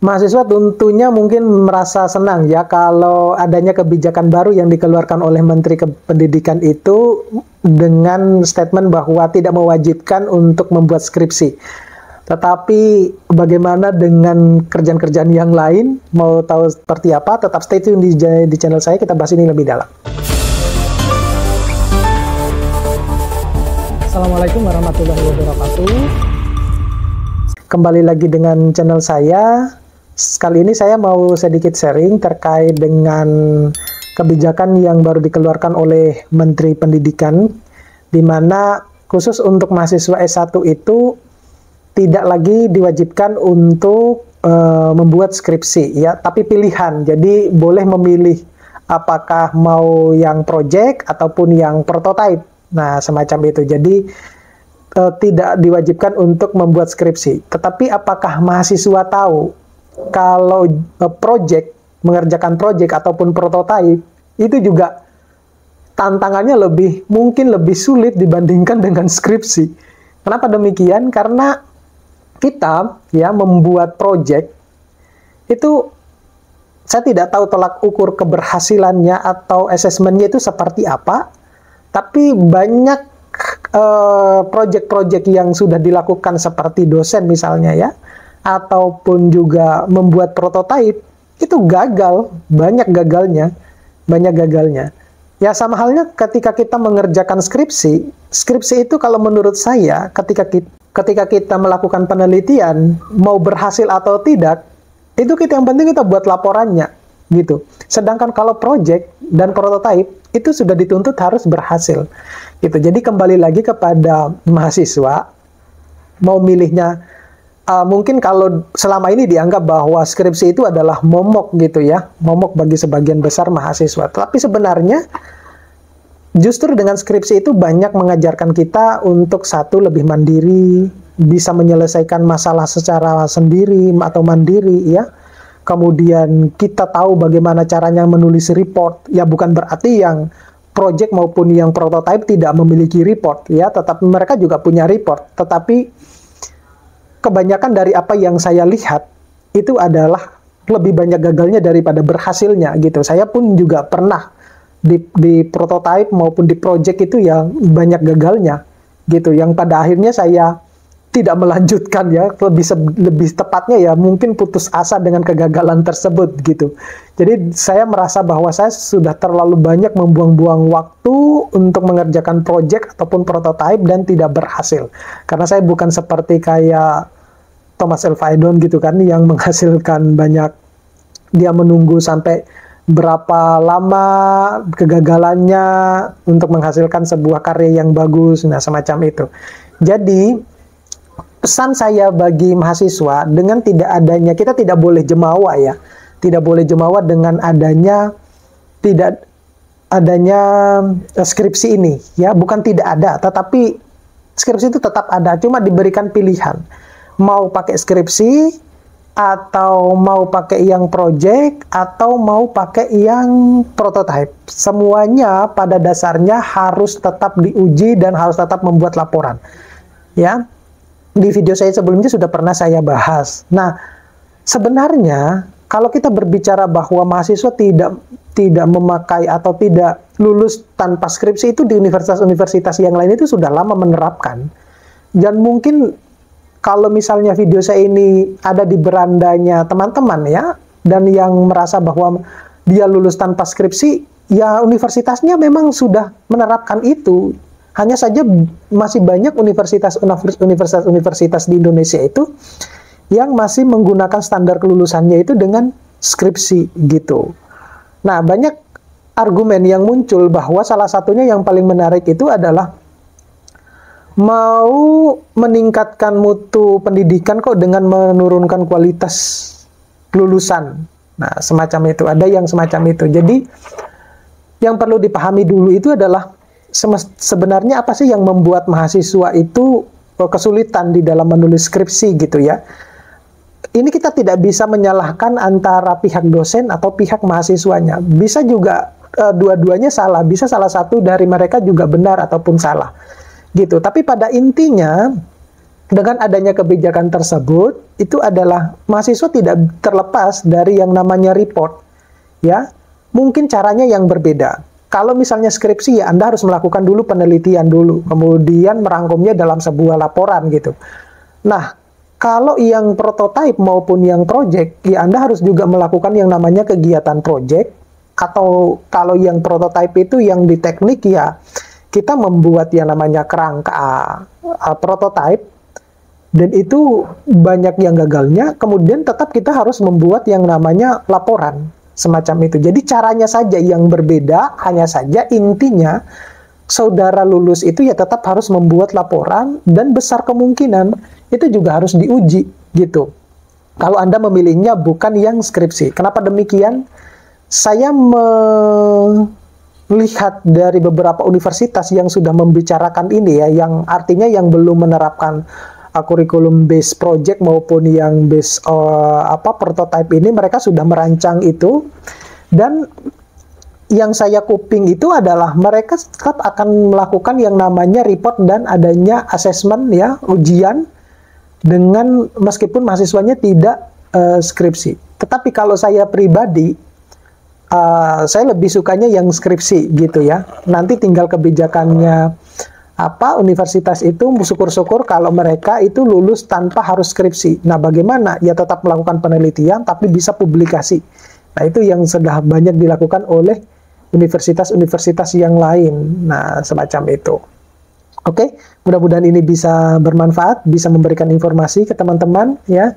Mahasiswa tentunya mungkin merasa senang ya kalau adanya kebijakan baru yang dikeluarkan oleh Menteri Pendidikan itu dengan statement bahwa tidak mewajibkan untuk membuat skripsi. Tetapi bagaimana dengan kerjaan-kerjaan yang lain? Mau tahu seperti apa? Tetap stay tune di channel saya, kita bahas ini lebih dalam. Assalamualaikum warahmatullahi wabarakatuh. Kembali lagi dengan channel saya. Kali ini saya mau sedikit sharing terkait dengan kebijakan yang baru dikeluarkan oleh Menteri Pendidikan, di mana khusus untuk mahasiswa S1 itu tidak lagi diwajibkan untuk membuat skripsi, ya, tapi pilihan. Jadi boleh memilih apakah mau yang project ataupun yang prototype. Nah, semacam itu. Jadi tidak diwajibkan untuk membuat skripsi. Tetapi apakah mahasiswa tahu kalau mengerjakan project ataupun prototype itu juga tantangannya mungkin lebih sulit dibandingkan dengan skripsi. Kenapa demikian? Karena kita ya membuat project itu, saya tidak tahu tolak ukur keberhasilannya atau asesmennya itu seperti apa, tapi banyak project-project yang sudah dilakukan seperti dosen misalnya ya, ataupun juga membuat prototipe, itu gagal, banyak gagalnya. Ya sama halnya ketika kita mengerjakan skripsi itu kalau menurut saya ketika kita melakukan penelitian, mau berhasil atau tidak, itu yang penting kita buat laporannya, gitu. Sedangkan kalau project dan prototipe, itu sudah dituntut harus berhasil, gitu. Jadi kembali lagi kepada mahasiswa, mau milihnya. Mungkin kalau selama ini dianggap bahwa skripsi itu adalah momok gitu ya, momok bagi sebagian besar mahasiswa. Tapi sebenarnya justru dengan skripsi itu banyak mengajarkan kita untuk satu, lebih mandiri, bisa menyelesaikan masalah secara sendiri atau mandiri ya. Kemudian kita tahu bagaimana caranya menulis report. Ya bukan berarti yang project maupun yang prototype tidak memiliki report ya, tetapi mereka juga punya report. Tetapi kebanyakan dari apa yang saya lihat itu adalah lebih banyak gagalnya daripada berhasilnya gitu. Saya pun juga pernah di prototype maupun di project itu yang banyak gagalnya gitu, yang pada akhirnya saya tidak melanjutkan ya, lebih tepatnya ya mungkin putus asa dengan kegagalan tersebut gitu. Jadi saya merasa bahwa saya sudah terlalu banyak membuang-buang waktu untuk mengerjakan project ataupun prototype dan tidak berhasil. Karena saya bukan seperti kayak Thomas Alva Edison gitu kan, yang menghasilkan banyak, dia menunggu sampai berapa lama kegagalannya untuk menghasilkan sebuah karya yang bagus. Nah, semacam itu. Jadi pesan saya bagi mahasiswa, dengan tidak adanya, kita tidak boleh jemawa ya, tidak boleh jemawa dengan tidak adanya skripsi ini ya, bukan tidak ada, tetapi skripsi itu tetap ada, cuma diberikan pilihan, mau pakai skripsi atau mau pakai yang project atau mau pakai yang prototype. Semuanya pada dasarnya harus tetap diuji dan harus tetap membuat laporan ya. Di video saya sebelumnya sudah pernah saya bahas. Nah, sebenarnya kalau kita berbicara bahwa mahasiswa tidak memakai atau tidak lulus tanpa skripsi, itu di universitas-universitas yang lain itu sudah lama menerapkan. Dan mungkin kalau misalnya video saya ini ada di berandanya teman-teman ya, dan yang merasa bahwa dia lulus tanpa skripsi, ya universitasnya memang sudah menerapkan itu. Hanya saja masih banyak universitas di Indonesia itu yang masih menggunakan standar kelulusannya itu dengan skripsi gitu. Nah, banyak argumen yang muncul bahwa salah satunya yang paling menarik itu adalah mau meningkatkan mutu pendidikan kok dengan menurunkan kualitas lulusan. Nah, semacam itu. Ada yang semacam itu. Jadi, yang perlu dipahami dulu itu adalah sebenarnya apa sih yang membuat mahasiswa itu kesulitan di dalam menulis skripsi gitu ya. Ini kita tidak bisa menyalahkan antara pihak dosen atau pihak mahasiswanya. Bisa juga dua-duanya salah, bisa salah satu dari mereka juga benar ataupun salah gitu. Tapi pada intinya dengan adanya kebijakan tersebut, itu adalah mahasiswa tidak terlepas dari yang namanya report. Ya, mungkin caranya yang berbeda. Kalau misalnya skripsi, ya Anda harus melakukan dulu penelitian dulu, kemudian merangkumnya dalam sebuah laporan gitu. Nah, kalau yang prototype maupun yang project, ya Anda harus juga melakukan yang namanya kegiatan project, atau kalau yang prototype itu yang di teknik, ya kita membuat yang namanya kerangka prototype, dan itu banyak yang gagalnya, kemudian tetap kita harus membuat yang namanya laporan, semacam itu. Jadi caranya saja yang berbeda, hanya saja intinya, saudara lulus itu ya tetap harus membuat laporan, dan besar kemungkinan itu juga harus diuji, gitu. Kalau Anda memilihnya bukan yang skripsi. Kenapa demikian? Saya melihat dari beberapa universitas yang sudah membicarakan ini ya, yang artinya yang belum menerapkan kurikulum based project maupun yang based prototype ini, mereka sudah merancang itu, dan yang saya kuping itu adalah mereka tetap akan melakukan yang namanya report dan adanya assessment ya, ujian, dengan meskipun mahasiswanya tidak skripsi. Tetapi kalau saya pribadi, saya lebih sukanya yang skripsi gitu ya. Nanti tinggal kebijakannya universitas itu, syukur-syukur kalau mereka itu lulus tanpa harus skripsi. Nah, bagaimana? Ya tetap melakukan penelitian, tapi bisa publikasi. Nah, itu yang sudah banyak dilakukan oleh universitas-universitas yang lain. Nah, semacam itu. Oke, mudah-mudahan ini bisa bermanfaat, bisa memberikan informasi ke teman-teman ya.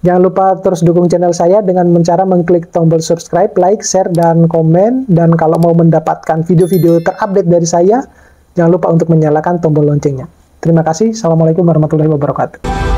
Jangan lupa terus dukung channel saya dengan cara mengklik tombol subscribe, like, share, dan komen. Dan kalau mau mendapatkan video-video terupdate dari saya, jangan lupa untuk menyalakan tombol loncengnya. Terima kasih. Assalamualaikum warahmatullahi wabarakatuh.